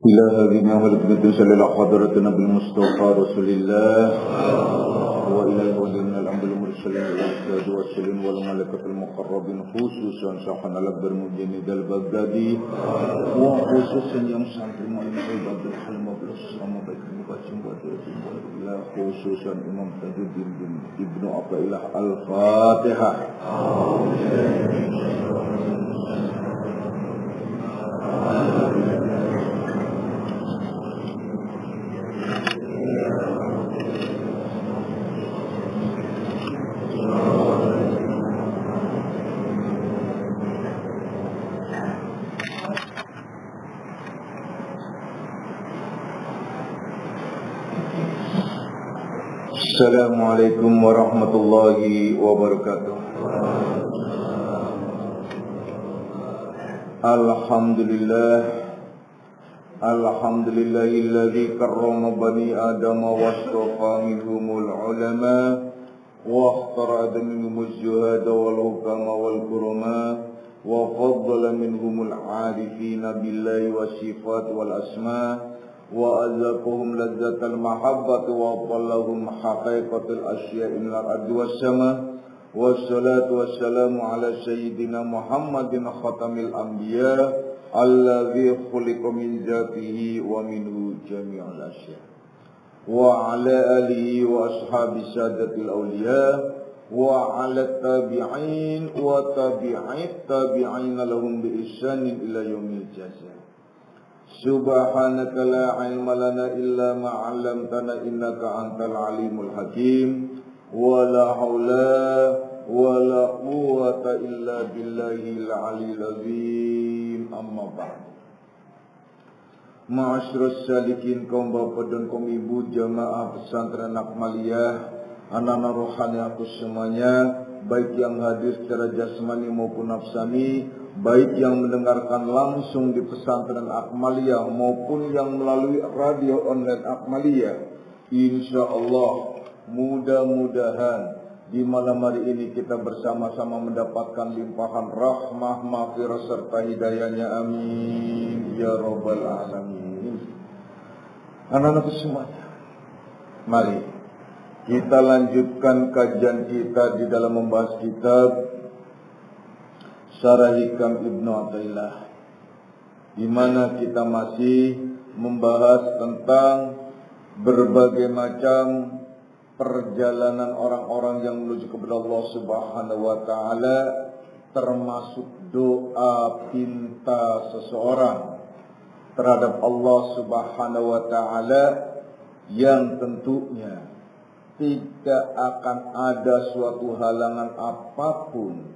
إلى هذه والبنت صلى الله حضرة النبي المصطفى رسول الله وإلى ولينا الحمد المرسلين والأسياد والسلين والملكة المقربين خصوصا ساحنا لبر مجني البغدادي وخصوصا yang santri Imam Abdul Halim Mabrus sama baik membaca ila khususan Imam Tajuddin bin Ibnu Athaillah Al-Fatihah. Assalamualaikum warahmatullahi wabarakatuh. Alhamdulillahilladzi karrama bani Adam wastafa minhumul ulama wa ikhtara minhumuz zuhada wal hukama wal kurama wa faddala minhumul arifina billahi wassifat wal asma wa azaqahum lazzatal mahabbati wa tallahum haqiqatul asya'i min al-ardi was sama wassalatu wassalamu ala sayyidina Muhammadin khatamil anbiya alladzi khuliqa min dzatihi wa minhu jami'ul asya' wa ala alihi wa ashabi sadatil awliya wa ala tabi'in wa tabi'it tabi'in lahum bi ihsanin ila yaumil jazaa. Subhanaka la ilma lana illa ma 'allamtana innaka antal alimul hakim wa la haula wa la quwwata illa billahil aliyyil azim. Amma ba'd. Ma'asyiras salikin, kaum bapak dan kaum ibu jamaah pesantren Akmaliyah, anak-anak rohani aku semuanya, baik yang hadir secara jasmani maupun nafsani, baik yang mendengarkan langsung di pesantren Akmaliyah maupun yang melalui radio online Akmaliyah. Insyaallah mudah-mudahan di malam hari ini kita bersama-sama mendapatkan limpahan rahmah, maghfirah serta hidayahnya. Amin ya rabbal alamin. Anak-anak semuanya, mari kita lanjutkan kajian kita di dalam membahas kitab Syarah Hikam Ibnu Athaillah, di mana kita masih membahas tentang berbagai macam perjalanan orang-orang yang menuju kepada Allah Subhanahu wa taala, termasuk doa pinta seseorang terhadap Allah Subhanahu wa taala yang tentunya tidak akan ada suatu halangan apapun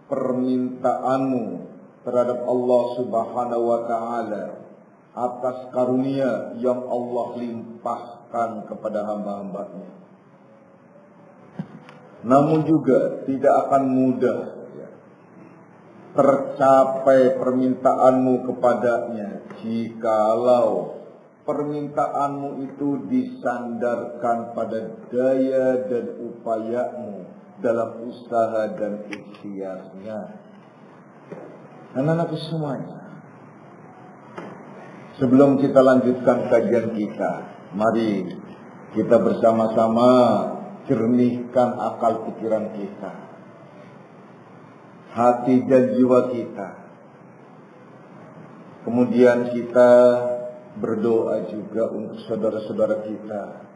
permintaanmu terhadap Allah Subhanahu wa taala atas karunia yang Allah limpahkan kepada hamba-hambanya. Namun juga tidak akan mudah tercapai permintaanmu kepadanya jikalau permintaanmu itu disandarkan pada daya dan upayamu dalam usaha dan ikhtiarnya. Anak-anak semuanya, sebelum kita lanjutkan kajian kita, mari kita bersama-sama jernihkan akal pikiran kita, hati dan jiwa kita. Kemudian kita berdoa juga untuk saudara-saudara kita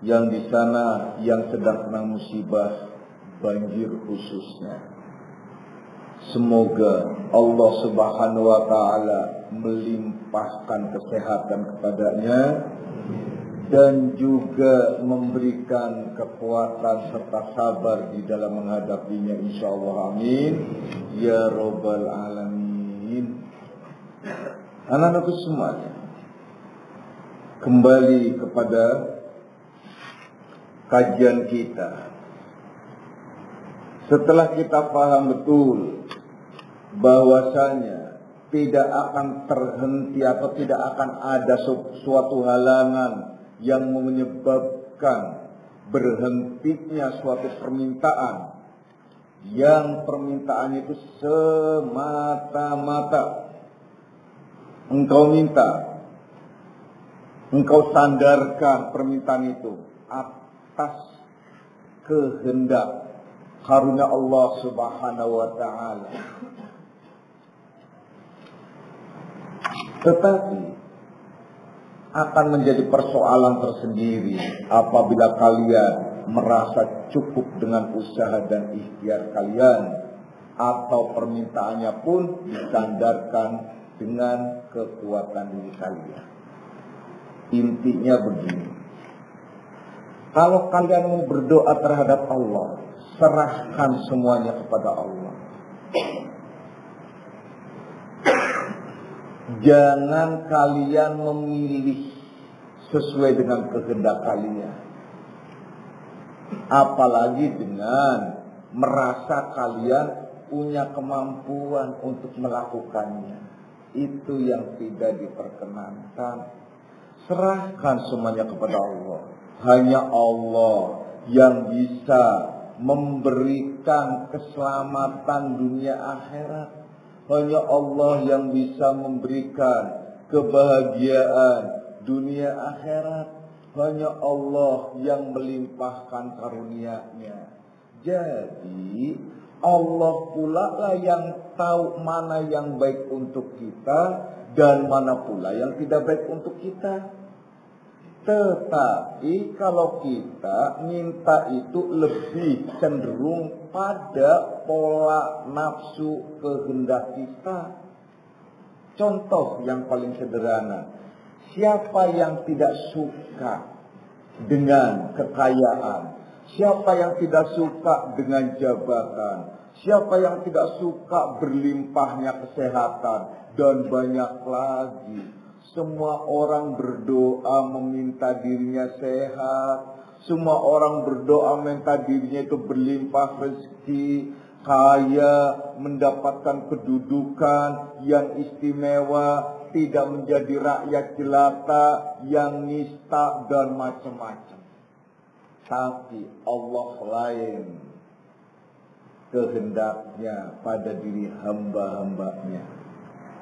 yang di sana yang sedang kena musibah banjir khususnya. Semoga Allah Subhanahu wa taala melimpahkan kesehatan kepadanya dan juga memberikan kekuatan serta sabar di dalam menghadapinya, insyaallah. Amin ya rabbal alamin. Anak-anakku semuanya, kembali kepada kajian kita. Setelah kita paham betul bahwasanya tidak akan terhenti atau tidak akan ada suatu halangan yang menyebabkan berhentinya suatu permintaan, yang permintaan itu semata-mata engkau minta, engkau sandarkan permintaan itu atas kehendak karunia Allah Subhanahu wa ta'ala. Tetapi akan menjadi persoalan tersendiri apabila kalian merasa cukup dengan usaha dan ikhtiar kalian, atau permintaannya pun disandarkan dengan kekuatan diri kalian. Intinya begini, kalau kalian mau berdoa terhadap Allah, serahkan semuanya kepada Allah. Jangan kalian memilih sesuai dengan kehendak kalian, apalagi dengan merasa kalian punya kemampuan untuk melakukannya. Itu yang tidak diperkenankan. Serahkan semuanya kepada Allah. Hanya Allah yang bisa memberikan keselamatan dunia akhirat. Hanya Allah yang bisa memberikan kebahagiaan dunia akhirat. Hanya Allah yang melimpahkan karunia-Nya. Jadi Allah pula lah yang tahu mana yang baik untuk kita dan mana pula yang tidak baik untuk kita. Tetapi kalau kita minta itu lebih cenderung pada pola nafsu kehendak kita. Contoh yang paling sederhana, siapa yang tidak suka dengan kekayaan? Siapa yang tidak suka dengan jabatan? Siapa yang tidak suka berlimpahnya kesehatan? Dan banyak lagi. Semua orang berdoa meminta dirinya sehat. Semua orang berdoa meminta dirinya itu berlimpah rezeki, kaya, mendapatkan kedudukan yang istimewa, tidak menjadi rakyat jelata yang nista dan macam-macam. Tapi Allah lain kehendaknya pada diri hamba-hambanya.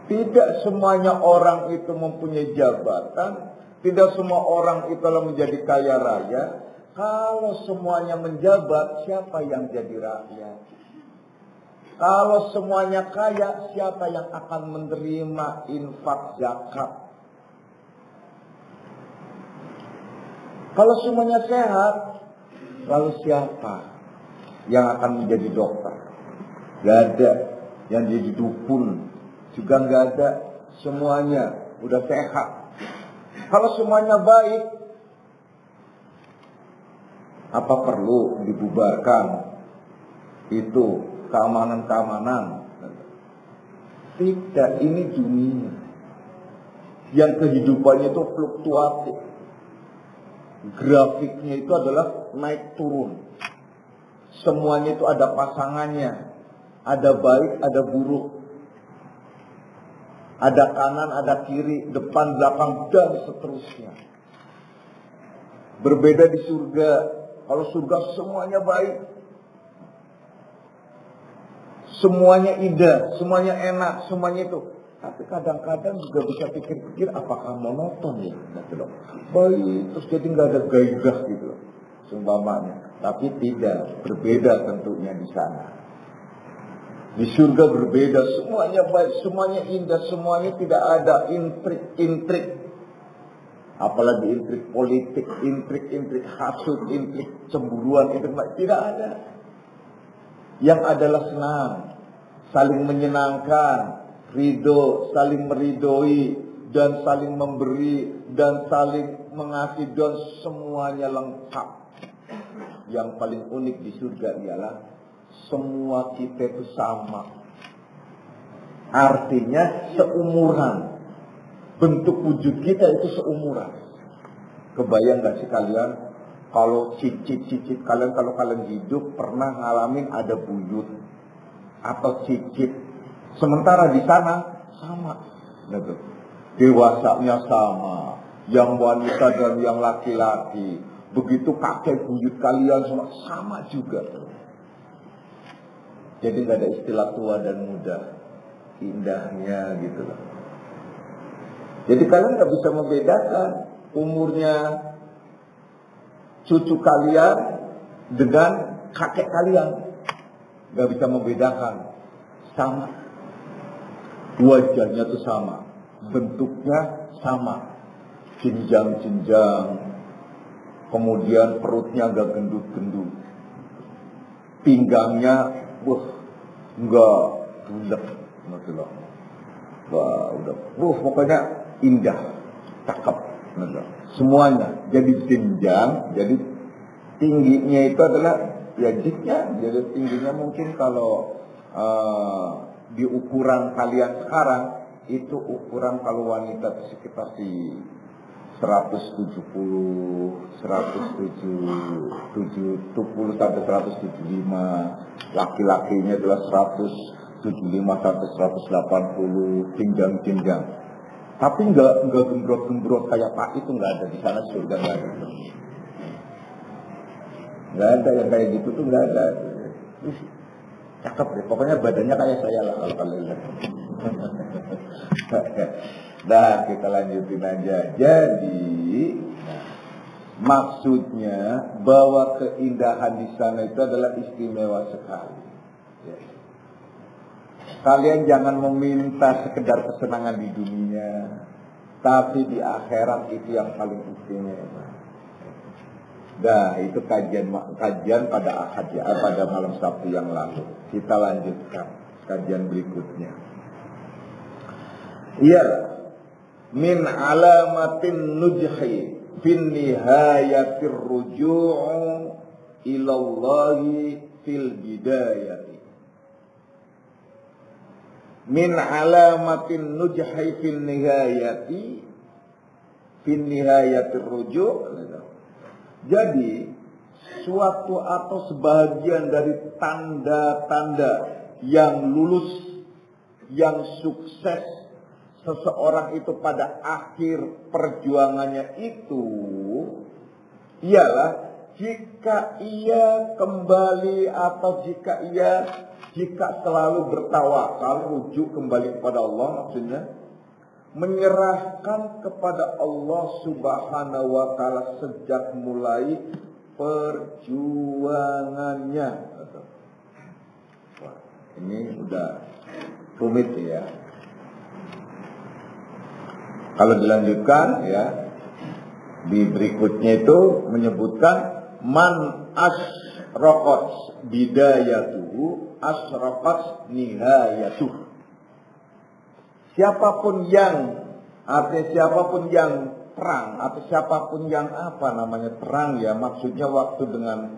Tidak semuanya orang itu mempunyai jabatan, tidak semua orang itu menjadi kaya raya. Kalau semuanya menjabat, siapa yang jadi rakyat? Kalau semuanya kaya, siapa yang akan menerima infak zakat? Kalau semuanya sehat, lalu siapa yang akan menjadi dokter? Gak ada. Yang jadi dukun juga gak ada. Semuanya udah sehat. Kalau semuanya baik, apa perlu dibubarkan itu keamanan-keamanan? Tidak, ini dunia yang kehidupannya itu fluktuatif. Grafiknya itu adalah naik turun. Semuanya itu ada pasangannya. Ada baik, ada buruk. Ada kanan, ada kiri, depan, belakang, dan seterusnya. Berbeda di surga. Kalau surga semuanya baik. Semuanya indah, semuanya enak, semuanya itu. Tapi kadang-kadang juga bisa pikir-pikir apakah monoton ya. Baik, terus jadi nggak ada gairah gitu loh. Seumpamanya. Tapi tidak, berbeda tentunya di sana. Di surga berbeda, semuanya baik, semuanya indah, semuanya tidak ada intrik-intrik. Apalagi intrik politik, intrik hasud, intrik cemburuan, intrik tidak ada. Yang adalah senang, saling menyenangkan, ridho, saling meridoi, dan saling memberi, dan saling mengasihi, dan semuanya lengkap. Yang paling unik di surga ialah semua kita itu sama. Artinya seumuran. Bentuk wujud kita itu seumuran. Kebayang gak sih kalian? Kalau cicit kalian, kalau kalian hidup pernah ngalamin ada buyut atau cicit. Sementara di sana sama. Gitu. Dewasanya sama. Yang wanita dan yang laki-laki. Begitu kakek buyut kalian semua sama juga. Jadi gak ada istilah tua dan muda. Indahnya gitu loh. Jadi kalian nggak bisa membedakan umurnya cucu kalian dengan kakek kalian. Nggak bisa membedakan. Sama. Wajahnya tuh sama. Bentuknya sama. Jenjang-jenjang. Kemudian perutnya agak gendut-gendut. Pinggangnya, enggak bulat. Wah, udah. Pokoknya indah, cakep. Semuanya jadi jenjang, jadi tingginya itu adalah ya jiknya. Jadi tingginya mungkin kalau di ukuran kalian sekarang itu ukuran kalau wanita itu sekitar di 170 sampai 175, laki-lakinya adalah 175 sampai 180, jenjang-jenjang. Tapi enggak gembrot-gembrot kayak Pak itu, enggak ada di sana, surga enggak ada. Enggak ada yang kayak gitu tuh, enggak ada. Cakep deh, pokoknya badannya kayak saya lah kalau lihat. Nah, kita lanjutin aja. Jadi, maksudnya bahwa keindahan di sana itu adalah istimewa sekali. Ya. Kalian jangan meminta sekedar kesenangan di dunia, tapi di akhirat itu yang paling istimewa. Nah, itu kajian pada Ahad ya, pada malam Sabtu yang lalu. Kita lanjutkan kajian berikutnya. Iya, min alamatin nujhi fin nihayatir ruju'u ilallahi fil bidayati. Min alamatin nujhi fin nihayatir ruju'. Jadi suatu atau sebagian dari tanda-tanda yang lulus, yang sukses seseorang itu pada akhir perjuangannya itu ialah jika ia kembali atau jika selalu bertawakal, rujuk kembali kepada Allah, maksudnya menyerahkan kepada Allah Subhanahu wa ta'ala sejak mulai perjuangannya. Wah, ini udah rumit ya. Kalau dilanjutkan ya, di berikutnya itu menyebutkan man asraqat bidayatuhu asraqat nihayatuh. Siapapun yang terang atau siapapun yang terang ya, maksudnya waktu dengan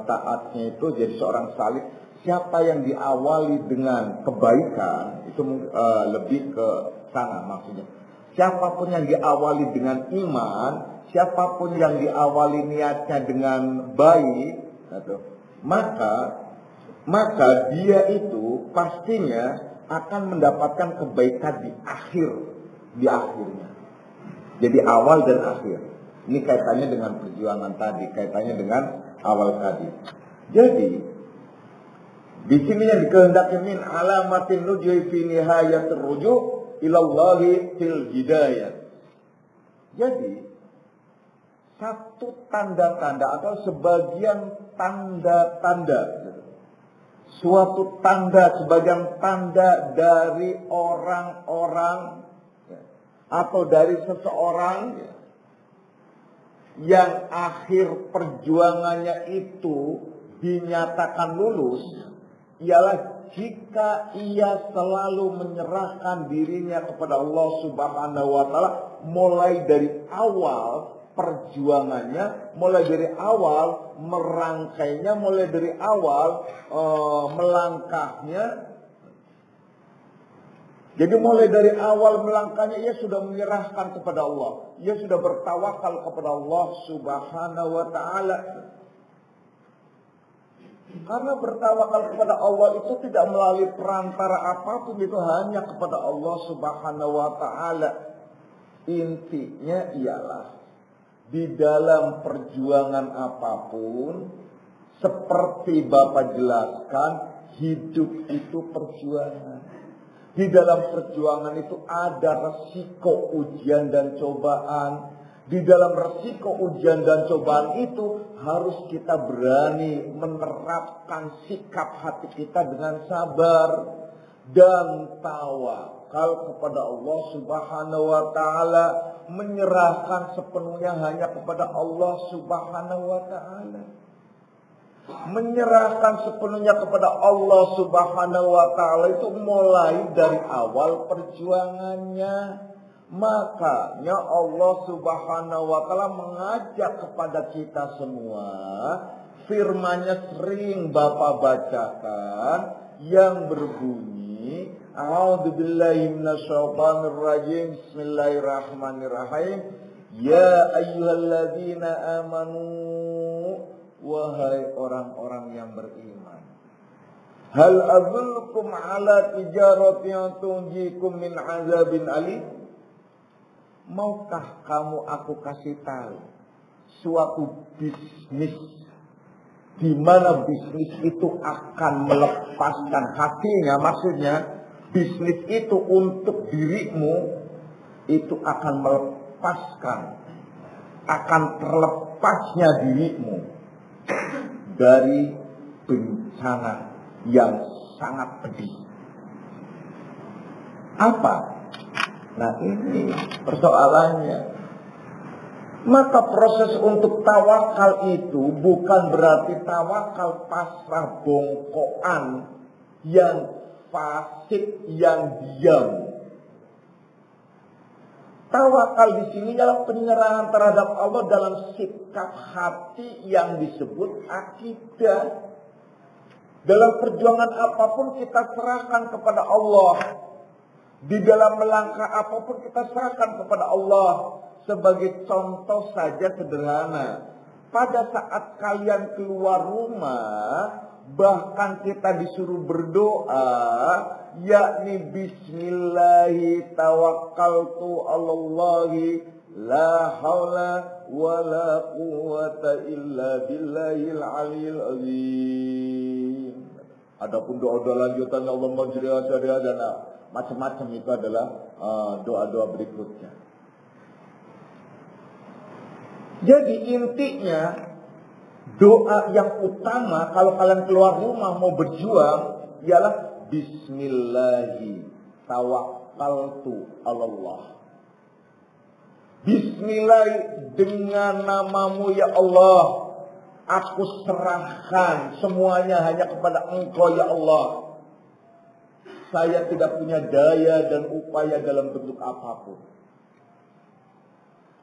taatnya itu jadi seorang salih. Siapa yang diawali dengan kebaikan itu lebih ke sana maksudnya. Siapapun yang diawali dengan iman, siapapun yang diawali niatnya dengan baik, maka dia itu pastinya akan mendapatkan kebaikan di akhirnya. Jadi awal dan akhir. Ini kaitannya dengan perjuangan tadi, kaitannya dengan awal tadi. Jadi di sini yang dikehendaki min alamatin nujhi fi nihayatir ruju' ilallahi fil hidayah. Jadi satu tanda-tanda atau sebagian tanda-tanda, suatu tanda, sebagian tanda dari orang-orang atau dari seseorang yang akhir perjuangannya itu dinyatakan lulus ialah jika ia selalu menyerahkan dirinya kepada Allah Subhanahu wa ta'ala mulai dari awal perjuangannya, mulai dari awal merangkainya, mulai dari awal melangkahnya. Jadi mulai dari awal melangkahnya ia sudah menyerahkan kepada Allah, ia sudah bertawakal kepada Allah Subhanahu wa ta'ala. Karena bertawakal kepada Allah itu tidak melalui perantara apapun, itu hanya kepada Allah Subhanahu wa ta'ala. Intinya ialah di dalam perjuangan apapun, seperti Bapak jelaskan, hidup itu perjuangan. Di dalam perjuangan itu ada resiko ujian dan cobaan. Di dalam resiko ujian dan cobaan itu harus kita berani menerapkan sikap hati kita dengan sabar dan tawakal kepada Allah Subhanahu wa taala, menyerahkan sepenuhnya hanya kepada Allah Subhanahu wa taala. Menyerahkan sepenuhnya kepada Allah Subhanahu wa taala itu mulai dari awal perjuangannya. Makanya Allah Subhanahu wa taala mengajak kepada kita semua, firman-Nya sering Bapak bacakan yang berbunyi, A'udzubillahi minasyaitonirrajim, Bismillahirrahmanirrahim. Ya ayyuhalladzina amanu, wahai orang-orang yang beriman. Hal adullukum ala tijaratin tunjikum min azabin alim. Maukah kamu aku kasih tahu suatu bisnis di mana bisnis itu akan melepaskan hatinya, maksudnya bisnis itu untuk dirimu itu akan melepaskan, akan terlepasnya dirimu dari bencana yang sangat pedih. Apa? Nah, ini persoalannya. Maka proses untuk tawakal itu bukan berarti tawakal pasrah bongkoan yang fasik, yang diam. Tawakal di sini adalah penyerahan terhadap Allah dalam sikap hati yang disebut akidah. Dalam perjuangan apapun kita serahkan kepada Allah. Di dalam melangkah apapun kita serahkan kepada Allah. Sebagai contoh saja sederhana. Pada saat kalian keluar rumah, bahkan kita disuruh berdoa, yakni Bismillahi tawakkaltu alallahi la haula wa la quwwata illa billahil aliyil azim. Adapun doa-doa lanjutannya Allahumma jri dan macam-macam itu adalah doa-doa berikutnya. Jadi intinya doa yang utama kalau kalian keluar rumah mau berjuang ialah Bismillahi tawakkaltu alallah. Bismillah, dengan namamu ya Allah, aku serahkan semuanya hanya kepada Engkau ya Allah. Saya tidak punya daya dan upaya dalam bentuk apapun.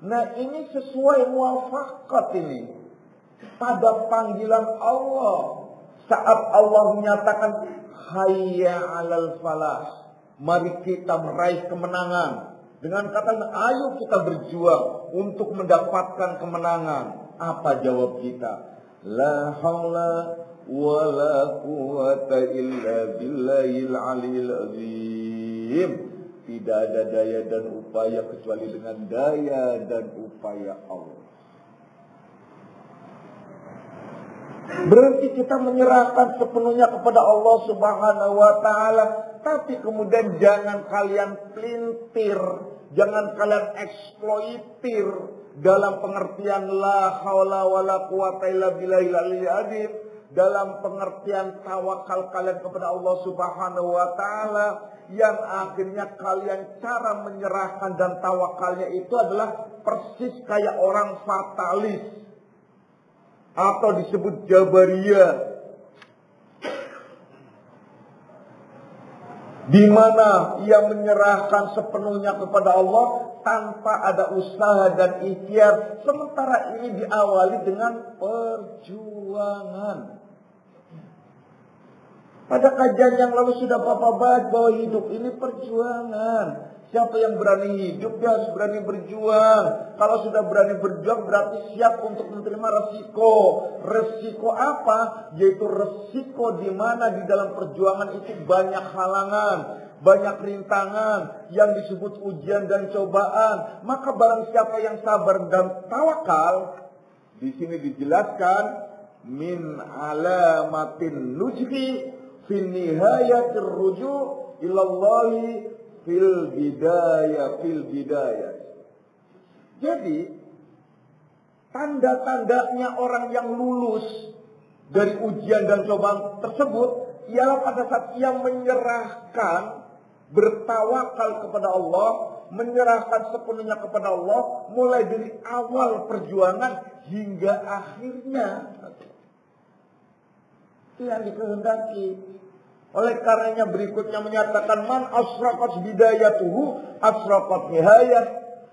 Nah, ini sesuai muafakat ini pada panggilan Allah. Saat Allah menyatakan hayya 'alal falah, mari kita meraih kemenangan. Dengan kata ayo kita berjuang untuk mendapatkan kemenangan. Apa jawab kita? La haula wala quwwata illa billahil aliyil azim. Tidak ada daya dan upaya kecuali dengan daya dan upaya Allah. Berarti kita menyerahkan sepenuhnya kepada Allah Subhanahu wa taala, tapi kemudian jangan kalian pelintir, jangan kalian eksploitir dalam pengertian la haula wala quwwata illa billahil aliyil azim. Dalam pengertian tawakal kalian kepada Allah Subhanahu wa taala, yang akhirnya kalian cara menyerahkan dan tawakalnya itu adalah persis kayak orang fatalis atau disebut Jabariyah, di mana ia menyerahkan sepenuhnya kepada Allah tanpa ada usaha dan ikhtiar. Sementara ini diawali dengan perjuangan. Pada kajian yang lalu sudah Bapak bahas bahwa hidup ini perjuangan. Siapa yang berani hidup, dia harus berani berjuang. Kalau sudah berani berjuang berarti siap untuk menerima resiko. Resiko apa? Yaitu resiko di mana di dalam perjuangan itu banyak halangan, banyak rintangan yang disebut ujian dan cobaan. Maka barang siapa yang sabar dan tawakal, di sini dijelaskan min alamatin nujhi fi nihayatir ruju' ilallahi fil bidayah. Jadi tanda-tandanya orang yang lulus dari ujian dan cobaan tersebut ialah pada saat ia menyerahkan, bertawakal kepada Allah, menyerahkan sepenuhnya kepada Allah, mulai dari awal perjuangan hingga akhirnya. Itu yang dikehendaki. Oleh karenanya berikutnya menyatakan man asraqat bidayatuhu asraqat nihayah.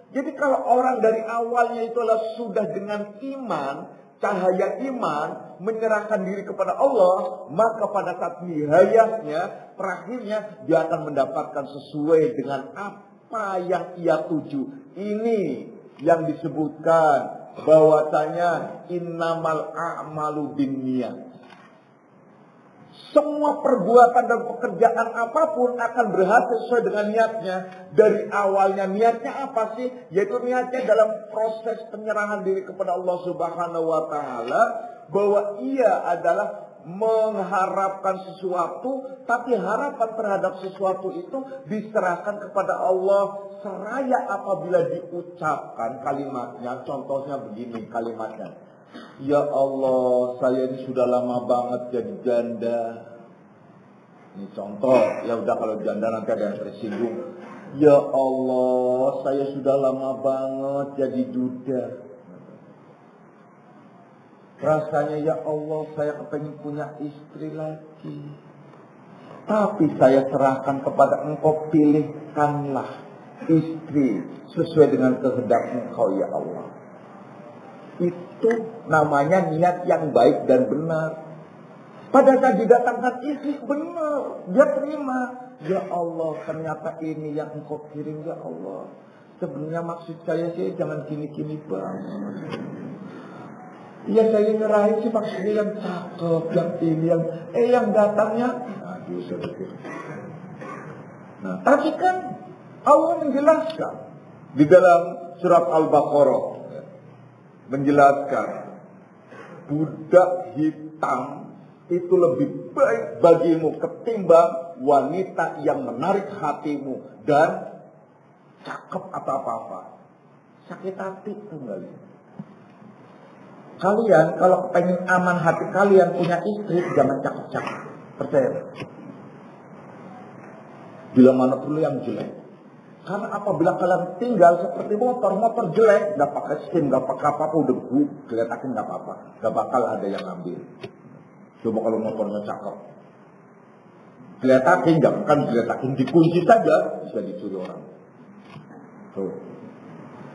Jadi kalau orang dari awalnya itu sudah dengan iman, cahaya iman, menyerahkan diri kepada Allah, maka pada saat nihayahnya, terakhirnya dia akan mendapatkan sesuai dengan apa yang ia tuju. Ini yang disebutkan bahwasanya innamal a'malu binniyat. Semua perbuatan dan pekerjaan apapun akan berhasil sesuai dengan niatnya. Dari awalnya niatnya apa sih? Yaitu niatnya dalam proses penyerahan diri kepada Allah Subhanahu wa Ta'ala, bahwa ia adalah mengharapkan sesuatu, tapi harapan terhadap sesuatu itu diserahkan kepada Allah seraya apabila diucapkan kalimatnya. Contohnya begini kalimatnya. Ya Allah, saya ini sudah lama banget jadi janda. Ini contoh, ya udah kalau janda nanti ada yang tersinggung. Ya Allah, saya sudah lama banget jadi duda. Rasanya ya Allah, saya kepengen punya istri lagi. Tapi saya serahkan kepada Engkau, pilihkanlah istri sesuai dengan kehendak Engkau ya Allah. Itu namanya niat yang baik dan benar. Pada saat didatangkan istri, benar, dia terima. Ya Allah, ternyata ini yang Engkau kirim ya Allah. Sebenarnya maksud saya sih jangan gini-gini banget. Ya saya nyerahin sih maksudnya yang cakep, yang ini, yang datangnya. Aduh, saya pikir. Nah, tapi kan Allah menjelaskan di dalam surat Al-Baqarah. Menjelaskan budak hitam itu lebih baik bagimu ketimbang wanita yang menarik hatimu dan cakep atau apa-apa. Sakit hati kembali. Kalian kalau pengen aman hati kalian punya istri, jangan cakep-cakep. Percaya. Bila mana perlu yang jelek. Karena apabila kalian tinggal seperti motor jelek, nggak pakai SIM, nggak pakai apa-apa, udah kelihatan nggak apa-apa, nggak bakal ada yang ambil. Coba kalau motornya cakep, kelihatan nggak kan kelihatan, dikunci saja bisa dicuri orang. Tuh,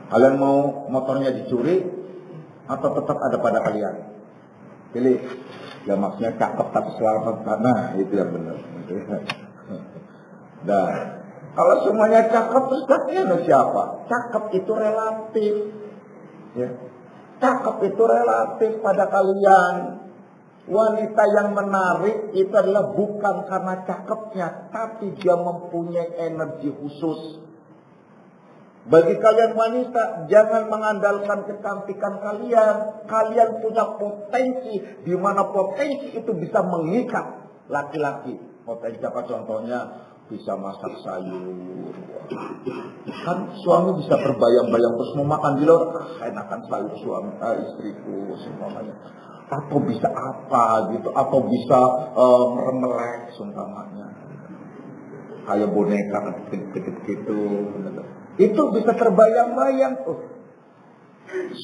kalian mau motornya dicuri atau tetap ada pada kalian? Pilih. Ya maksudnya cakep tapi selamat, karena itu yang benar. Nah. Kalau semuanya cakep, terus kalian siapa? Cakep itu relatif. Ya. Cakep itu relatif pada kalian. Wanita yang menarik itu adalah bukan karena cakepnya, tapi dia mempunyai energi khusus. Bagi kalian wanita, jangan mengandalkan kecantikan kalian. Kalian punya potensi, di mana potensi itu bisa mengikat laki-laki. Potensi apa contohnya? Bisa masak sayur. Kan suami bisa berbayang-bayang terus mau makan di luar, enakan sayur suami, istriku semuanya. Atau bisa apa gitu, atau bisa meremelek seumpamanya. Kayak boneka kecil-kecil gitu. Itu bisa terbayang-bayang tuh.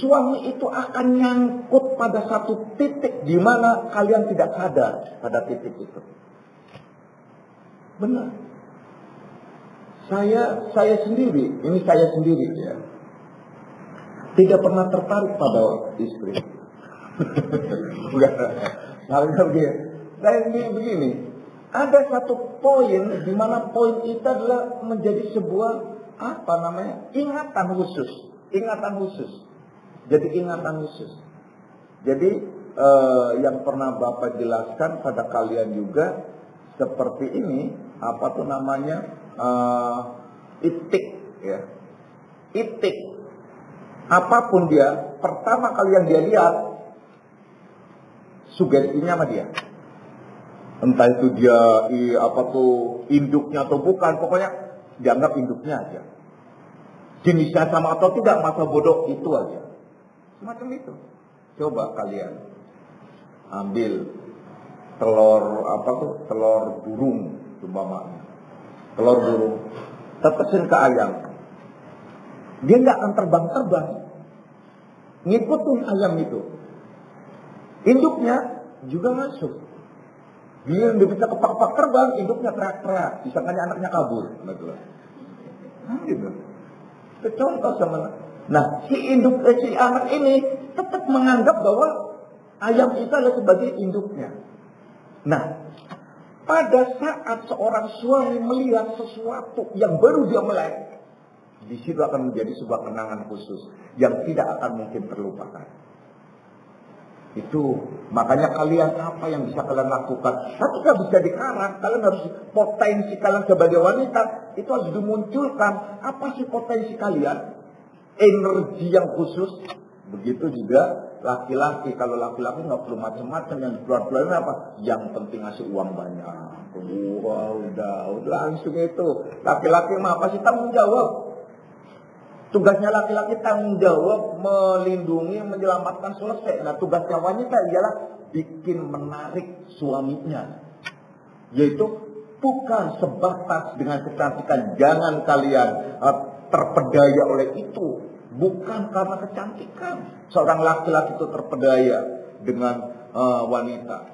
Suami itu akan nyangkut pada satu titik di mana kalian tidak sadar pada titik itu. Benar. Saya sendiri, ini saya sendiri ya, tidak pernah tertarik pada istri. Enggak, saya begini. Ada satu poin di mana poin itu adalah menjadi sebuah ingatan khusus. Jadi ingatan khusus. Jadi yang pernah Bapak jelaskan pada kalian juga seperti ini, itik ya. Itik apapun dia, pertama kali yang dia lihat sugestinya sama dia. Entah itu dia induknya atau bukan, pokoknya dianggap induknya aja. Jenisnya sama atau tidak, masa bodoh itu aja. Semacam itu. Coba kalian ambil telur burung umpamanya. Telur burung tetesin ke ayam. Dia nggak akan terbang-terbang. Ngikutin ayam itu. Induknya juga masuk. Dia bisa kepak-kepak terbang, induknya teriak-teriak. Disangkanya anaknya kabur. Gitu. Itu contoh sama. Nah, si anak ini tetap menganggap bahwa ayam itu adalah sebagai induknya. Nah, pada saat seorang suami melihat sesuatu yang baru dia melek, di situ akan menjadi sebuah kenangan khusus yang tidak akan mungkin terlupakan. Itu makanya kalian apa yang bisa kalian lakukan? Tapi nggak bisa dikarang. Kalian harus potensi kalian sebagai wanita itu harus dimunculkan. Apa sih potensi kalian? Energi yang khusus. Begitu juga laki-laki. Kalau laki-laki nggak perlu macam-macam, yang keluar-keluarin apa? Yang penting ngasih uang banyak. Wah, udah langsung itu. Laki-laki mah apa sih? Tanggung jawab. Tugasnya laki-laki tanggung jawab, melindungi, menyelamatkan, selesai. Nah, tugasnya wanita ialah bikin menarik suaminya. Yaitu bukan sebatas dengan kecantikan. Jangan kalian terpedaya oleh itu. Bukan karena kecantikan. Seorang laki-laki itu terpedaya dengan wanita.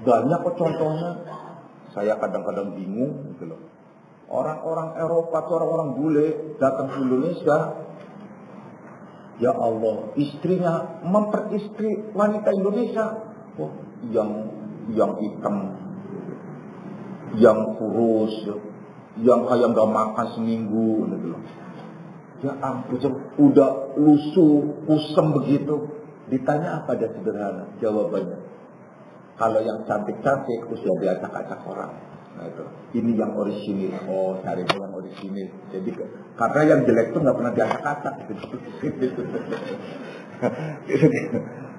Banyak kok contohnya. Saya kadang-kadang bingung gitu loh. Orang-orang Eropa, orang-orang bule datang ke Indonesia. Ya Allah, istrinya memperistri wanita Indonesia. Oh, yang hitam, yang kurus, yang kayak nggak makan seminggu, gitu loh. Ya ampun, udah lusuh, kusem begitu. Ditanya apa dia sederhana, jawabannya. Kalau yang cantik-cantik, terus ya diacak-acak orang. Nah itu, ini yang orisinil. Oh, cari yang orisinil. Jadi karena yang jelek itu nggak pernah diacak-acak.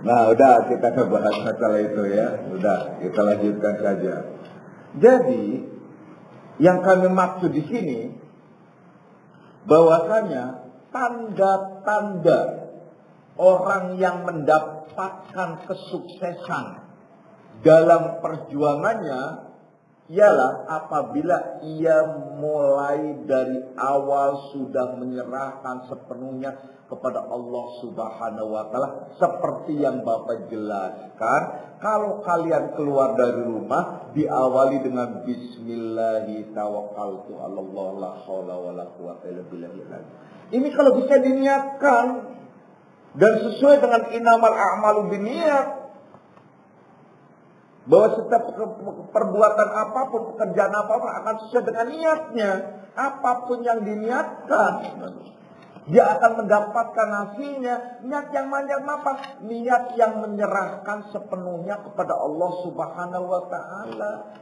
Nah, udah kita bahas masalah itu ya. Udah, kita lanjutkan saja. Jadi, yang kami maksud di sini bahwasanya tanda-tanda orang yang mendapatkan kesuksesan dalam perjuangannya ialah apabila ia mulai dari awal sudah menyerahkan sepenuhnya kepada Allah Subhanahu wa Ta'ala, seperti yang Bapak jelaskan. Kalau kalian keluar dari rumah diawali dengan Bismillahi tawakkaltu 'alallah la haula wala quwwata illa billah. Ini kalau bisa diniatkan dan sesuai dengan innamal a'malu binniyat, bahwa setiap perbuatan apapun, pekerjaan apapun akan sesuai dengan niatnya. Apapun yang diniatkan, dia akan mendapatkan hasilnya. Niat yang macam apa? Niat yang menyerahkan sepenuhnya kepada Allah Subhanahu wa Ta'ala.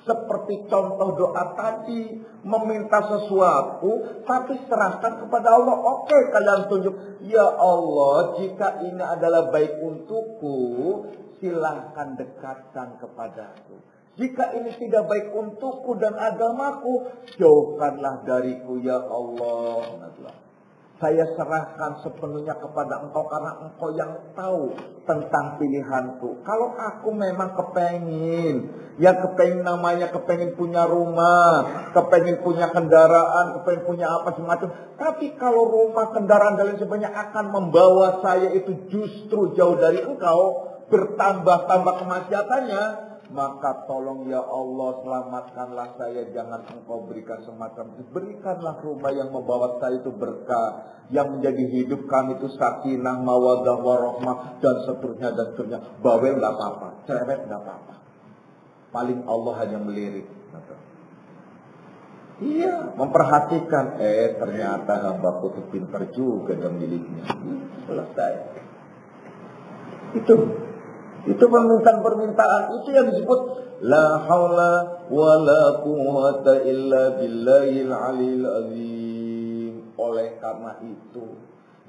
Seperti contoh doa tadi, meminta sesuatu tapi serahkan kepada Allah. Oke, kalian tunjuk, ya Allah, jika ini adalah baik untukku, silahkan dekatkan kepadaku. Jika ini tidak baik untukku dan agamaku, jauhkanlah dariku, ya Allah. Saya serahkan sepenuhnya kepada Engkau karena Engkau yang tahu tentang pilihanku. Kalau aku memang kepengen namanya kepengen punya rumah, kepengen punya kendaraan, kepengen punya apa semacam. Tapi kalau rumah, kendaraan dan lain sebagainya akan membawa saya itu justru jauh dari Engkau, bertambah-tambah kemaksiatannya, maka tolong ya Allah, selamatkanlah saya, jangan Engkau berikan semacam itu. Berikanlah rumah yang membawa saya itu berkah, yang menjadi hidup kami itu sakinah, mawaddah, warahmah, dan seterusnya. Bawel nggak apa-apa, cerewet nggak apa-apa. Paling Allah hanya melirik. Iya, memperhatikan. Ternyata hambaku itu pintar juga dan miliknya. Selesai. Itu permintaan-permintaan itu yang disebut la haula wala quwwata illa billahil aliyil azim. Oleh karena itu,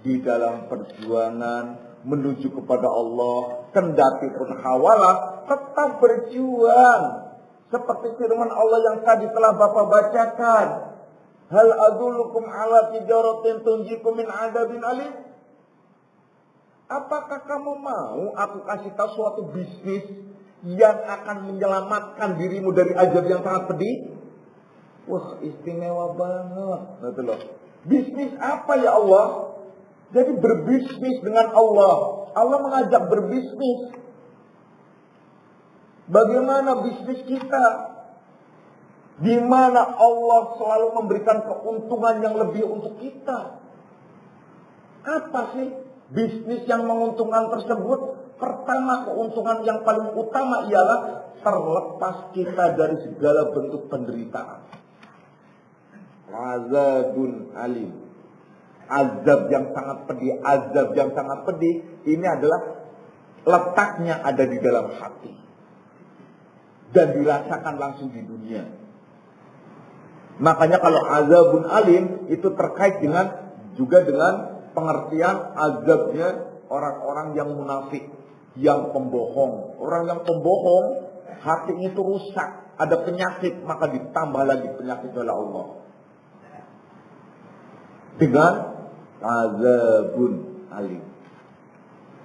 di dalam perjuangan menuju kepada Allah, kendati pun hawalah, tetap berjuang. Seperti firman Allah yang tadi telah Bapak bacakan. Hal adullukum ala tijaratin tunjikum min adzabin alim. Apakah kamu mau aku kasih tahu suatu bisnis yang akan menyelamatkan dirimu dari azab yang sangat pedih? Wah, istimewa banget. Betul loh. Bisnis apa ya Allah? Jadi berbisnis dengan Allah. Allah mengajak berbisnis. Bagaimana bisnis kita? Di mana Allah selalu memberikan keuntungan yang lebih untuk kita. Apa sih bisnis yang menguntungkan tersebut? Pertama, keuntungan yang paling utama ialah terlepas kita dari segala bentuk penderitaan. Azabun alim. Azab yang sangat pedih, azab yang sangat pedih, ini adalah letaknya ada di dalam hati dan dirasakan langsung di dunia. Makanya kalau azabun alim itu terkait juga dengan pengertian azabnya orang-orang yang munafik, yang pembohong. Orang yang pembohong hatinya itu rusak, ada penyakit, maka ditambah lagi penyakit oleh Allah dengan azabun alim.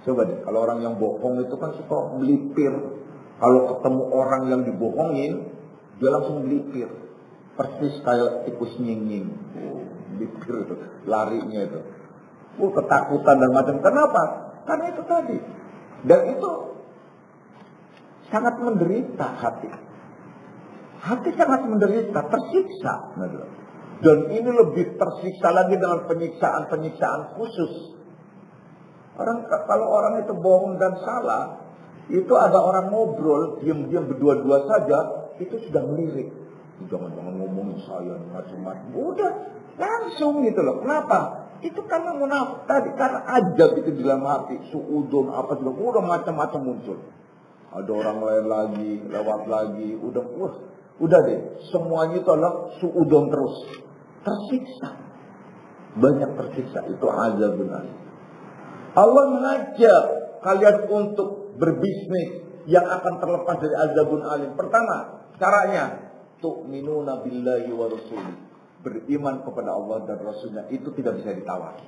Coba deh, kalau orang yang bohong itu kan suka melipir. Kalau ketemu orang yang dibohongin, dia langsung melipir. Persis kayak tikus nying-nying. Melipir itu, larinya itu. Ketakutan dan macam. Kenapa? Karena itu tadi. Dan itu sangat menderita hati. Hati sangat menderita, tersiksa. Dan ini lebih tersiksa lagi dengan penyiksaan-penyiksaan khusus. Kalau orang itu bohong dan salah, itu ada orang ngobrol, diam-diam berdua-dua saja, itu sudah melirik. Jangan ngomongin saya macam-macam. Udah, langsung gitu loh. Kenapa? Itu karena munafik tadi, karena ajab itu di dalam hati, suudon apa juga, udah macam-macam muncul. Ada orang lain lagi, lewat lagi, udah deh, semuanya itu adalah suudon terus. Tersiksa. Banyak tersiksa. Itu azabun alim. Allah mengajak kalian untuk berbisnis yang akan terlepas dari azabun alim. Pertama, caranya tu'minuna billahi wa rasuli. Beriman kepada Allah dan Rasulnya. Itu tidak bisa ditawar.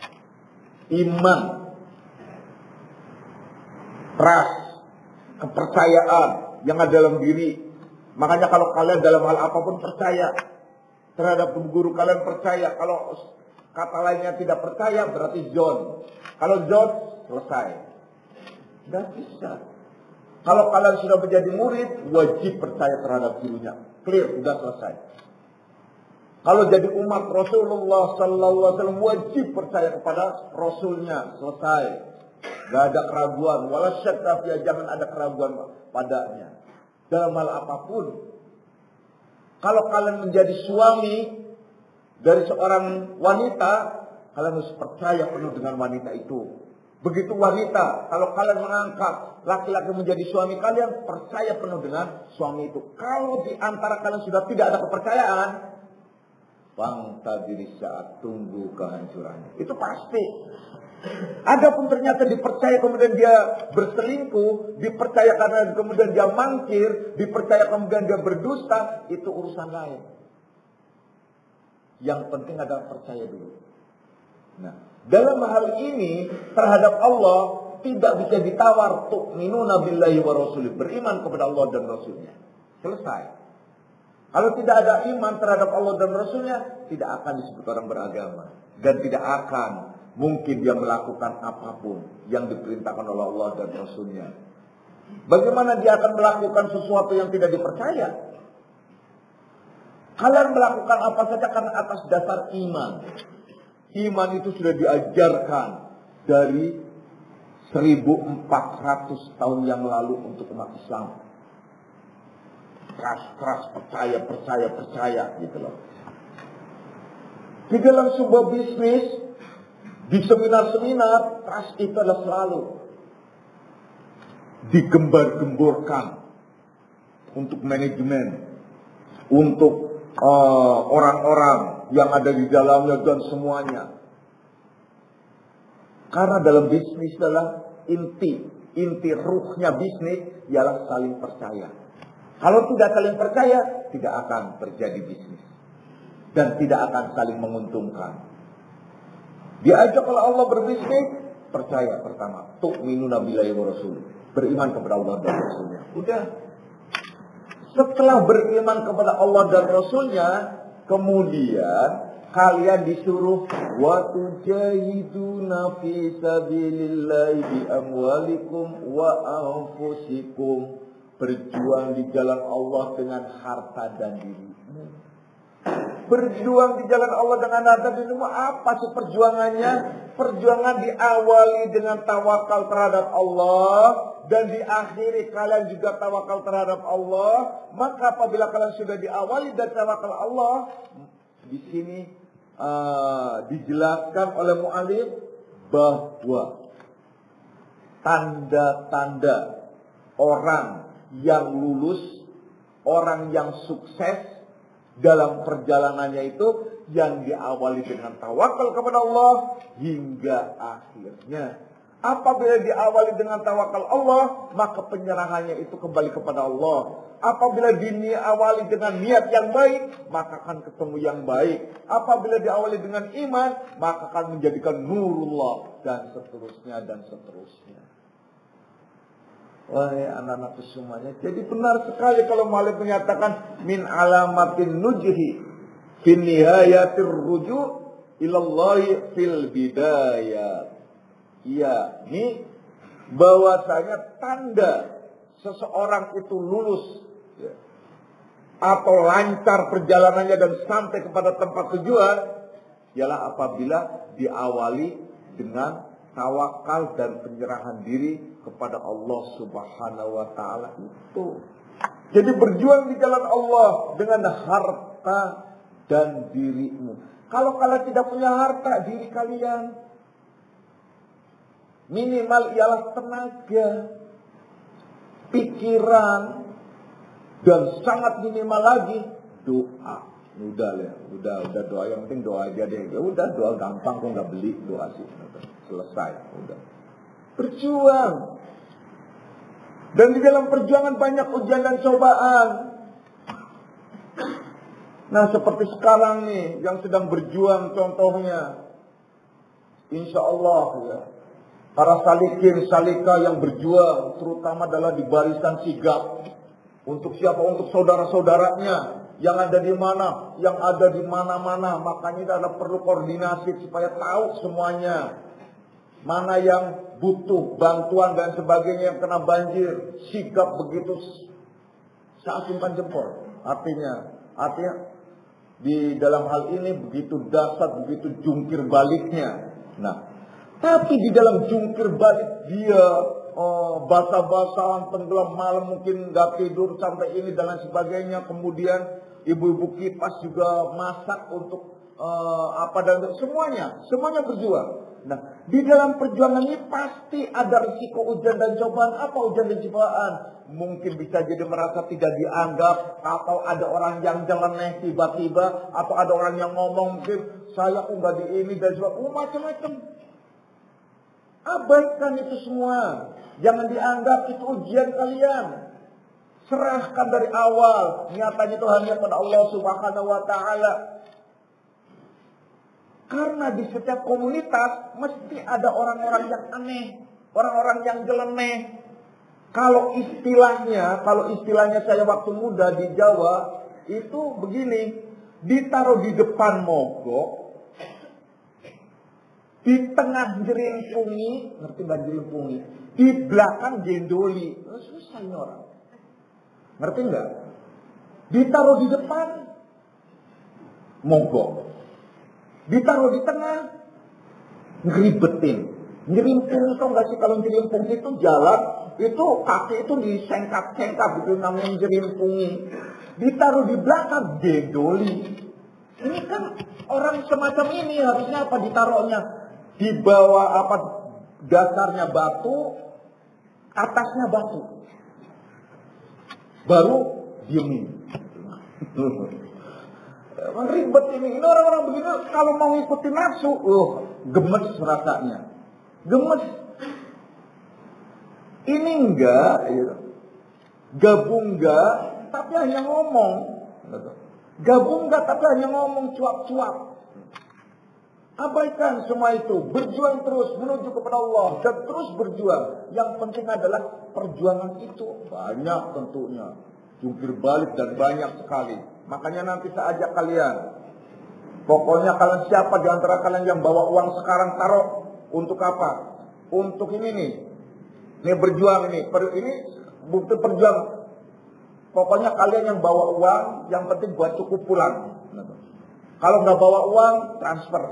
Iman, trust, kepercayaan yang ada dalam diri. Makanya kalau kalian dalam hal apapun percaya terhadap guru kalian, percaya. Kalau kata lainnya tidak percaya, berarti John. Kalau John, selesai. Tidak bisa. Kalau kalian sudah menjadi murid, wajib percaya terhadap gurunya. Clear, sudah selesai. Kalau jadi umat Rasulullah SAW, wajib percaya kepada Rasulnya. Selesai. Gak ada keraguan. Wala syakka fiha, jangan ada keraguan padanya. Dalam hal apapun. Kalau kalian menjadi suami dari seorang wanita, kalian harus percaya penuh dengan wanita itu. Begitu wanita, kalau kalian mengangkat laki-laki menjadi suami kalian, percaya penuh dengan suami itu. Kalau di antara kalian sudah tidak ada kepercayaan, fantadiri saat, tunggu kehancurannya. Itu pasti. Adapun ternyata dipercaya kemudian dia berselingkuh, dipercaya karena kemudian dia mangkir, dipercaya kemudian dia berdusta, itu urusan lain. Yang penting adalah percaya dulu. Nah, dalam hal ini terhadap Allah tidak bisa ditawar. Tu'minuna billahi wa rasulih, beriman kepada Allah dan Rasulnya. Selesai. Kalau tidak ada iman terhadap Allah dan Rasulnya, tidak akan disebut orang beragama. Dan tidak akan mungkin dia melakukan apapun yang diperintahkan oleh Allah dan Rasulnya. Bagaimana dia akan melakukan sesuatu yang tidak dipercaya? Kalian melakukan apa saja karena atas dasar iman. Iman itu sudah diajarkan dari 1400 tahun yang lalu untuk umat Islam. Keras, percaya gitu loh. Di dalam sebuah bisnis, di seminar-seminar, trust itu adalah selalu digembar-gemborkan untuk manajemen, untuk orang-orang yang ada di dalamnya dan semuanya. Karena dalam bisnis adalah inti ruhnya bisnis ialah saling percaya. Kalau tidak saling percaya, tidak akan terjadi bisnis. Dan tidak akan saling menguntungkan. Diajak oleh Allah berbisnis, percaya pertama. Tu'minuna billahi wa rasul. Beriman kepada Allah dan Rasulnya. Udah. Setelah beriman kepada Allah dan Rasulnya, kemudian kalian disuruh wa tujahiduna fi sabilillahi bi amwalikum wa anfusikum. Berjuang di jalan Allah dengan harta dan dirimu. Berjuang di jalan Allah dengan harta dan dirimu. Apa sih perjuangannya? Perjuangan diawali dengan tawakal terhadap Allah. Dan diakhiri kalian juga tawakal terhadap Allah. Maka apabila kalian sudah diawali dan tawakal Allah, di sini dijelaskan oleh mu'alif bahwa tanda-tanda orang yang lulus, orang yang sukses dalam perjalanannya itu yang diawali dengan tawakal kepada Allah hingga akhirnya. Apabila diawali dengan tawakal Allah, maka penyerahannya itu kembali kepada Allah. Apabila diawali dengan niat yang baik, maka akan ketemu yang baik. Apabila diawali dengan iman, maka akan menjadikan nurullah dan seterusnya dan seterusnya. Wahai anak-anak semuanya, jadi benar sekali kalau Malik menyatakan min alamatin nujhi fin nihayatir ruju' ilallahi fil bidayat. Iya, ini bahwasanya tanda seseorang itu lulus ya, atau lancar perjalanannya dan sampai kepada tempat tujuan ialah apabila diawali dengan tawakal dan penyerahan diri kepada Allah Subhanahu wa taala itu. Jadi berjuang di jalan Allah dengan harta dan dirimu. Kalau kalian tidak punya harta, diri kalian minimal ialah tenaga, pikiran, dan sangat minimal lagi doa. Udah doa, yang penting doa aja deh. Ya udah, doa gampang kok, nggak beli doa sih. Selesai, udah. Berjuang. Dan di dalam perjuangan banyak ujian dan cobaan. Nah, seperti sekarang nih yang sedang berjuang contohnya. Insya Allah ya. Para salikin, salika yang berjuang terutama adalah di barisan sigap. Untuk siapa? Untuk saudara-saudaranya yang ada di mana, yang ada di mana-mana. Makanya ada perlu koordinasi supaya tahu semuanya. Mana yang butuh bantuan dan sebagainya, yang kena banjir, sigap begitu seacungkan jempol. Artinya di dalam hal ini begitu dahsyat, begitu jungkir baliknya. Nah, tapi di dalam jungkir balik dia basah-basahan, tenggelam malam, mungkin nggak tidur sampai ini dan lain sebagainya. Kemudian ibu-ibu kipas juga masak untuk dan semuanya berjuang. Nah, di dalam perjuangan ini pasti ada risiko ujian dan cobaan. Apa ujian dan cobaan? Mungkin bisa jadi merasa tidak dianggap, atau ada orang yang jeleneh tiba-tiba, atau ada orang yang ngomong mungkin saya kok nggak di ini dan sebagainya, macam-macam. Abaikan itu semua. Jangan dianggap itu ujian kalian. Serahkan dari awal. Niatannya itu hanya pada Allah Subhanahu wa taala. Karena di setiap komunitas mesti ada orang-orang yang aneh, orang-orang yang jeleneh. Kalau istilahnya saya waktu muda di Jawa itu begini, ditaruh di depan mogok, di tengah jerimpungi, ngerti nggak jerimpungi? Di belakang gendoli, susah ini orang. Ngerti nggak? Ditaruh di depan mogok, ditaruh di tengah ngeribetin. Jerimpung, tau nggak sih kalau jerimpung itu jalan, itu kaki itu disengkap-sengkap, itu namanya jerimpungi. Ditaruh di belakang gendoli. Ini kan orang semacam ini harusnya apa ditaruhnya? Di bawah dasarnya batu, atasnya batu. Baru diemin. Ribet ini orang-orang begini kalau mau ngikutin nafsu, gemes rasanya. Gemes. Ini enggak, gitu. Gabung enggak, tapi hanya ngomong. Gabung enggak, tapi hanya ngomong cuap-cuap. Abaikan semua itu, berjuang terus menuju kepada Allah dan terus berjuang. Yang penting adalah perjuangan itu banyak tentunya, jungkir balik dan banyak sekali. Makanya nanti saya ajak kalian, pokoknya kalian siapa di antara kalian yang bawa uang sekarang taruh untuk apa? Untuk ini nih, ini berjuang ini bukti perjuang. Pokoknya kalian yang bawa uang, yang penting buat cukup pulang. Kalau nggak bawa uang, transfer.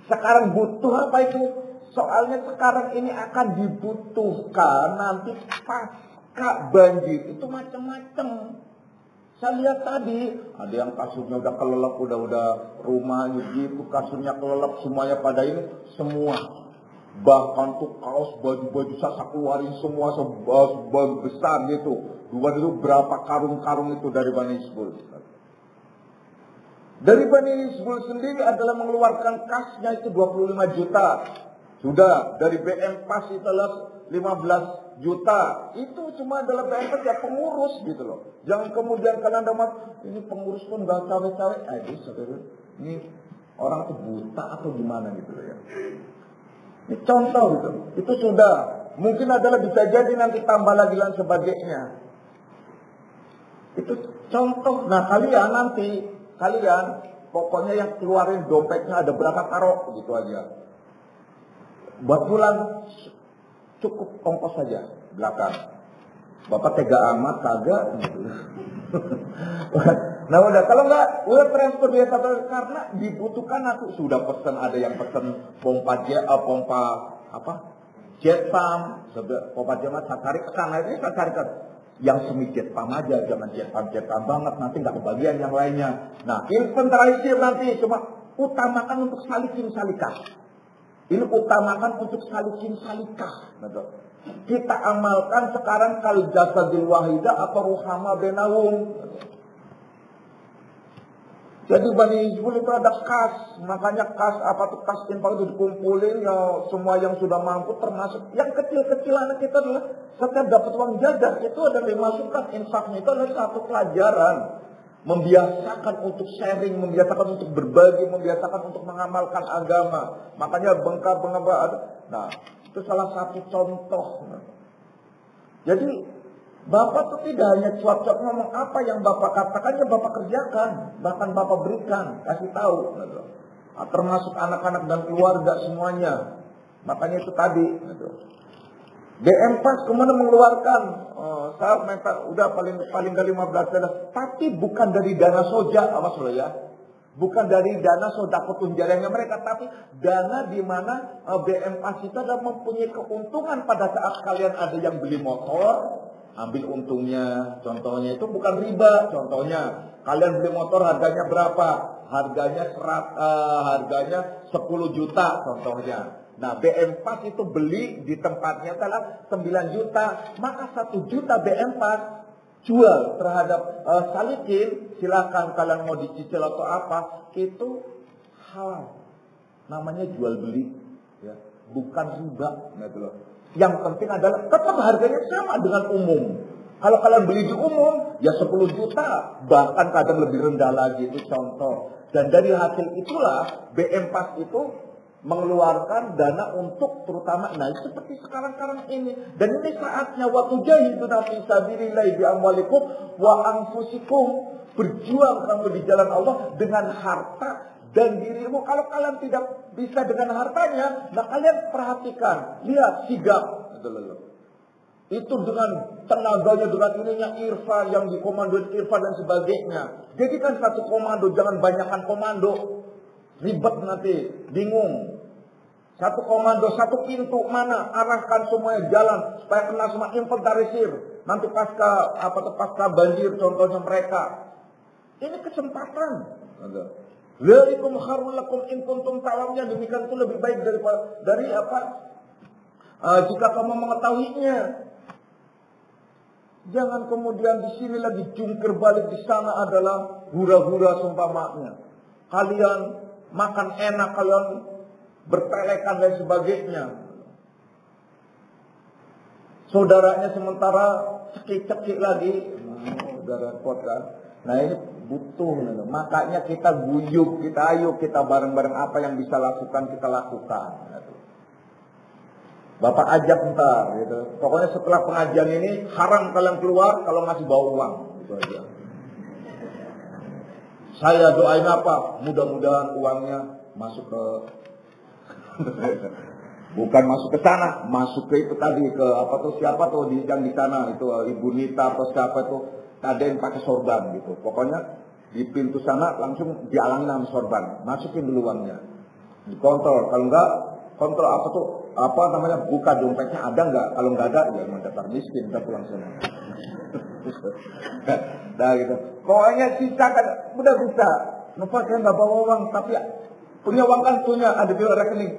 Sekarang butuh apa itu? Soalnya sekarang ini akan dibutuhkan nanti pasca banjir. Itu macam-macam. Saya lihat tadi, ada yang kasurnya udah kelelep, udah rumahnya gitu, kasurnya kelelep, semuanya pada ini, semua. Bahkan tuh kaos, baju-baju saya keluarin semua sebab besar gitu. Dua dulu berapa karung-karung itu dari Bani Hizbul. Dari Bani Hizbul sendiri adalah mengeluarkan kasnya itu 25 juta. Sudah, dari BM Pas itu adalah 15 juta. Itu cuma adalah BM Pas ya pengurus gitu loh. Jangan kemudian kalian dapat, ini pengurus pun gak cawe-cawe. Saudara, ini orang tuh buta atau gimana gitu loh ya. Ini contoh gitu. Itu sudah. Mungkin adalah bisa jadi nanti tambah lagi dan sebagainya. Itu contoh. Nah kalian pokoknya yang keluarin dompetnya ada berapa taruh gitu aja. Buat pulang cukup ongkos saja belakang. Bapak tega amat kagak gitu. Nah udah, kalau enggak udah transfer biasa karena dibutuhkan. Aku sudah pesan, ada yang pesan pompa jet pump, pompa jet saya tarik ke sana, ini saya tarik ke yang semi jet pump aja, jangan jet pump banget, nanti nggak kebagian yang lainnya. Nah, inventarisir nanti cuma utamakan untuk salikin salikah. Ini utamakan untuk salikin salikah. Kita amalkan sekarang kal jasadil wahidah atau ruhama benahum. Jadi Bani Hizbul itu ada kas, makanya kas infak itu dikumpulin ya semua yang sudah mampu, termasuk yang kecil-kecil anak kita adalah setiap dapat uang jajan itu adalah dimasukkan infaknya, itu adalah satu pelajaran. Membiasakan untuk sharing, membiasakan untuk berbagi, membiasakan untuk mengamalkan agama. Makanya nah itu salah satu contoh. Jadi Bapak tuh tidak hanya cuap-cuap ngomong, apa yang Bapak katakan ya Bapak kerjakan, bahkan Bapak berikan, kasih tahu. Termasuk anak-anak dan keluarga semuanya. Makanya itu tadi. BM Pas kemudian mengeluarkan, saya minta udah paling gak 15 juta, tapi bukan dari dana soja, awas loh ya. Bukan dari dana sodaqah tunjaranya mereka, tapi dana di mana BM Pas itu adalah mempunyai keuntungan pada saat kalian ada yang beli motor. Ambil untungnya, contohnya itu bukan riba. Contohnya, kalian beli motor harganya berapa? Harganya 10 juta contohnya. Nah, BM Pas itu beli di tempatnya adalah 9 juta. Maka 1 juta BM Pas jual terhadap salikin. Silakan kalian mau dicicil atau apa, itu halal. Namanya jual beli, ya, bukan riba, gitu loh. Yang penting adalah tetap harganya sama dengan umum. Kalau kalian beli di umum, ya 10 juta. Bahkan kadang lebih rendah lagi, itu contoh. Dan dari hasil itulah BM Pas itu mengeluarkan dana untuk terutama, nah seperti sekarang ini. Dan ini saatnya waktu jahidu nafi sabilillahi bi amwalikum wa anfusikum. Berjuang kamu di jalan Allah dengan harta dan dirimu. Kalau kalian tidak bisa dengan hartanya, nah kalian perhatikan, lihat sigap itu dengan tenaganya, dengan ininya Irfan yang dikomando Irfan dan sebagainya. Jadi kan satu komando, jangan banyakkan komando, ribet nanti, bingung. Satu komando, satu pintu mana, arahkan semuanya jalan supaya kena semua, inventarisir. Nanti pasca banjir contohnya mereka. Ini kesempatan. Zalikum khairul lakum in kuntum ta'lamun. Demikian itu lebih baik dari jika kamu mengetahuinya. Jangan kemudian di sini lagi jungkir balik, di sana adalah hura-hura seumpamanya. Kalian makan enak, kalian bertelekan dan sebagainya. Saudaranya sementara cekik-cekik lagi, udah repot kan. Nah ini butuh, makanya kita guyup, kita bareng-bareng apa yang bisa lakukan kita lakukan. Bapak ajak ntar, gitu. Pokoknya setelah pengajian ini haram kalian keluar kalau masih bawa uang, gitu aja. Saya doain apa? Mudah-mudahan uangnya masuk ke bukan masuk ke sana, masuk ke itu tadi, ke apa tuh, siapa tuh yang di sana itu Ibu Nita atau siapa tuh, ada yang pakai sorban gitu. Pokoknya di pintu sana langsung dialangin sama sorban, masukin dulu uangnya, dikontrol. Kalau enggak, kontrol apa tuh, apa namanya, buka dompetnya ada enggak. Kalau enggak ada, ya emang daftar miskin, kita pulang sana. Nah gitu. Pokoknya sisa kan udah bisa. Kenapa saya nggak bawa uang? Tapi punya uang kan punya, ada di rekening.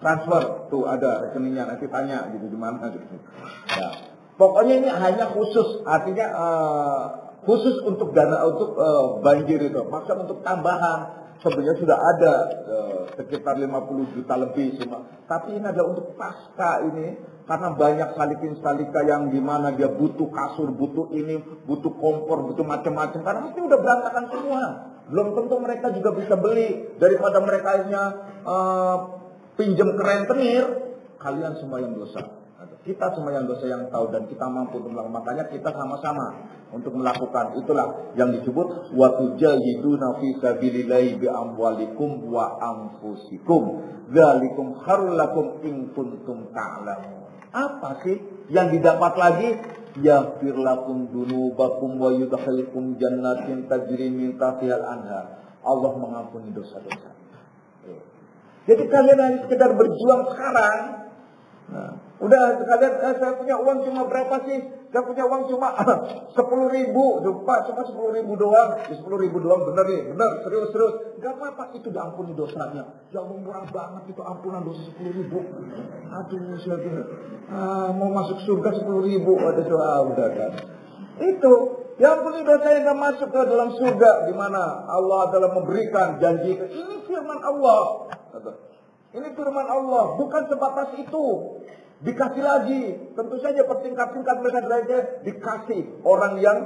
Transfer tuh ada rekeningnya, nanti tanya gitu di mana gitu. Nah, pokoknya ini hanya khusus, artinya khusus untuk dana untuk banjir itu. Maksudnya untuk tambahan sebenarnya sudah ada sekitar 50 juta lebih semua. Tapi ini adalah untuk pasca ini, karena banyak salikin-salika yang dimana dia butuh kasur, butuh ini, butuh kompor, butuh macam-macam. Karena pasti udah berantakan semua. Belum tentu mereka juga bisa beli. Daripada mereka akhirnya pinjam ke rentenir, kalian semua yang dosa. Kita semua yang dosa yang tahu dan kita mampu untuk melakukan. Makanya kita sama-sama untuk melakukan. Itulah yang disebut wa tujahiduna fi sabilillahi bi amwalikum wa anfusikum. Dzalikum khairul lakum in kuntum ta'lamun. Apa sih yang didapat lagi? Yaghfir lakum dzunubakum wa yudkhilukum jannatin tajri min tahtiha al-anhar. Allah mengampuni dosa-dosa. Jadi kalian hanya sekedar berjuang sekarang. Nah, udah kalian, saya punya uang cuma berapa sih? Saya punya uang cuma 10.000. Pak, cuma 10.000 doang. 10.000 doang, bener nih, bener, serius. Gak apa-apa, itu diampuni dosanya. Ya Allah, murah banget itu ampunan dosa 10.000. Aduh, saya bilang, mau masuk surga 10.000. Ada doa, udah kan. Itu. Ya ampuni dosa yang gak masuk ke dalam surga, di mana Allah adalah memberikan janji. Ini firman Allah. Ini firman Allah, bukan sebatas itu. Dikasih lagi, tentu saja bertingkat-tingkat mereka derajatnya dikasih orang yang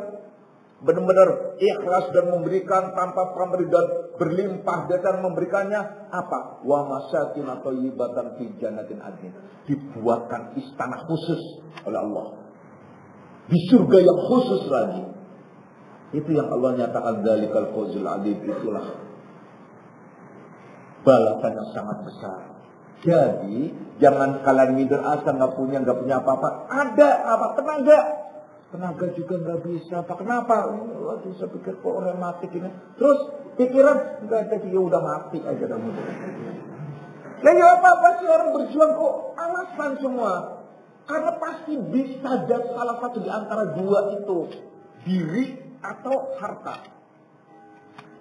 benar-benar ikhlas dan memberikan tanpa pamrih dan berlimpah dan memberikannya apa? Wa masakin atau ibatan fi jannatin adnin. Dibuatkan istana khusus oleh Allah. Di surga yang khusus lagi. Itu yang Allah nyatakan dzalikal fawzul adzim, itulah balasan yang sangat besar. Jadi jangan kalian minder asa nggak punya apa-apa. Ada apa? Tenaga juga nggak bisa. Apa kenapa? Waduh, saya pikir kok orang mati ini. Terus pikiran nggak ada, dia udah mati aja dah mudah. Lah ya apa sih orang berjuang kok alasan semua? Karena pasti bisa ada salah satu di antara dua itu, diri atau harta.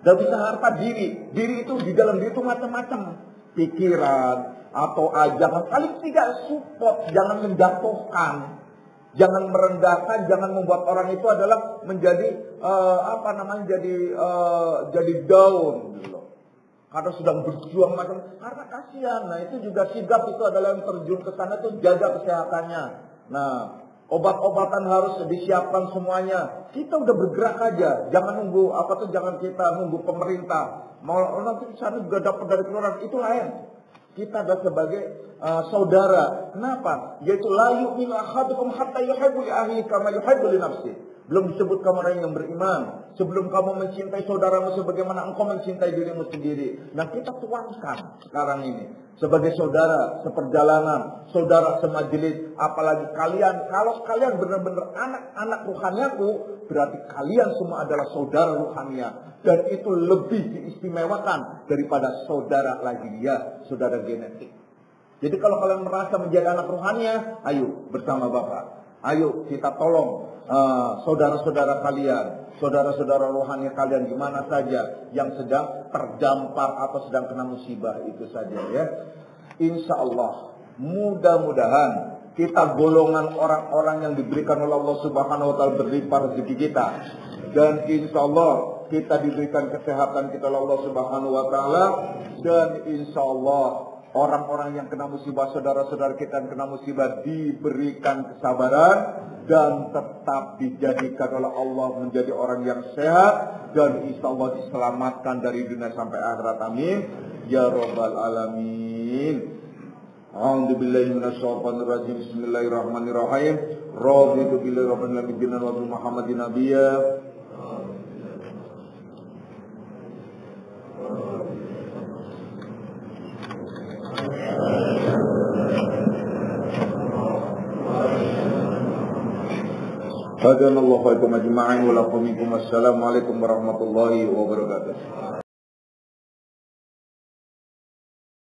Gak bisa harta, diri. Diri itu di dalam diri itu macam-macam. Pikiran atau ajakan. Kalian tidak support, jangan menjatuhkan, jangan merendahkan, jangan membuat orang itu adalah menjadi jadi down gitu loh. Karena sedang berjuang macam, karena kasihan. Nah itu juga sigap itu adalah yang terjun ke sana itu jaga kesehatannya. Nah, obat-obatan harus disiapkan semuanya. Kita udah bergerak aja. Jangan nunggu jangan kita nunggu pemerintah. Mau nanti sana juga dapat dari kelurahan, itu lain. Kita adalah sebagai saudara. Kenapa? Yaitu la yu'minu ahadukum hatta yuhibbu li akhihi kama yuhibbu li nafsihi. Belum disebut kamu orang yang beriman sebelum kamu mencintai saudaramu sebagaimana engkau mencintai dirimu sendiri. Nah kita tuangkan sekarang ini sebagai saudara seperjalanan, saudara semajelis. Apalagi kalian, kalau kalian benar-benar anak-anak ruhaniaku, berarti kalian semua adalah saudara ruhania. Dan itu lebih diistimewakan daripada saudara lagi dia, saudara genetik. Jadi kalau kalian merasa menjadi anak ruhania, ayo bersama Bapak. Ayo kita tolong saudara-saudara kalian, saudara-saudara rohani kalian di mana saja yang sedang terdampar atau sedang kena musibah itu saja ya. Insya Allah mudah-mudahan kita golongan orang-orang yang diberikan oleh Allah Subhanahu Wa Taala berlimpah rezeki kita, dan insya Allah kita diberikan kesehatan kita oleh Allah Subhanahu Wa Taala, dan insya Allah orang-orang yang kena musibah, saudara-saudara kita yang kena musibah diberikan kesabaran dan tetap dijadikan oleh Allah menjadi orang yang sehat dan insya Allah diselamatkan dari dunia sampai akhirat. Amin ya rabbal alamin. A'udzubillahi minasyaitonir rajim. Bismillahirrahmanirrahim. Raditu billahi rabbil alamin wa bi Muhammadin nabiyya. Hadanallahu wa iyyakum ajma'in wa lakum minkum assalamu alaikum warahmatullahi wabarakatuh.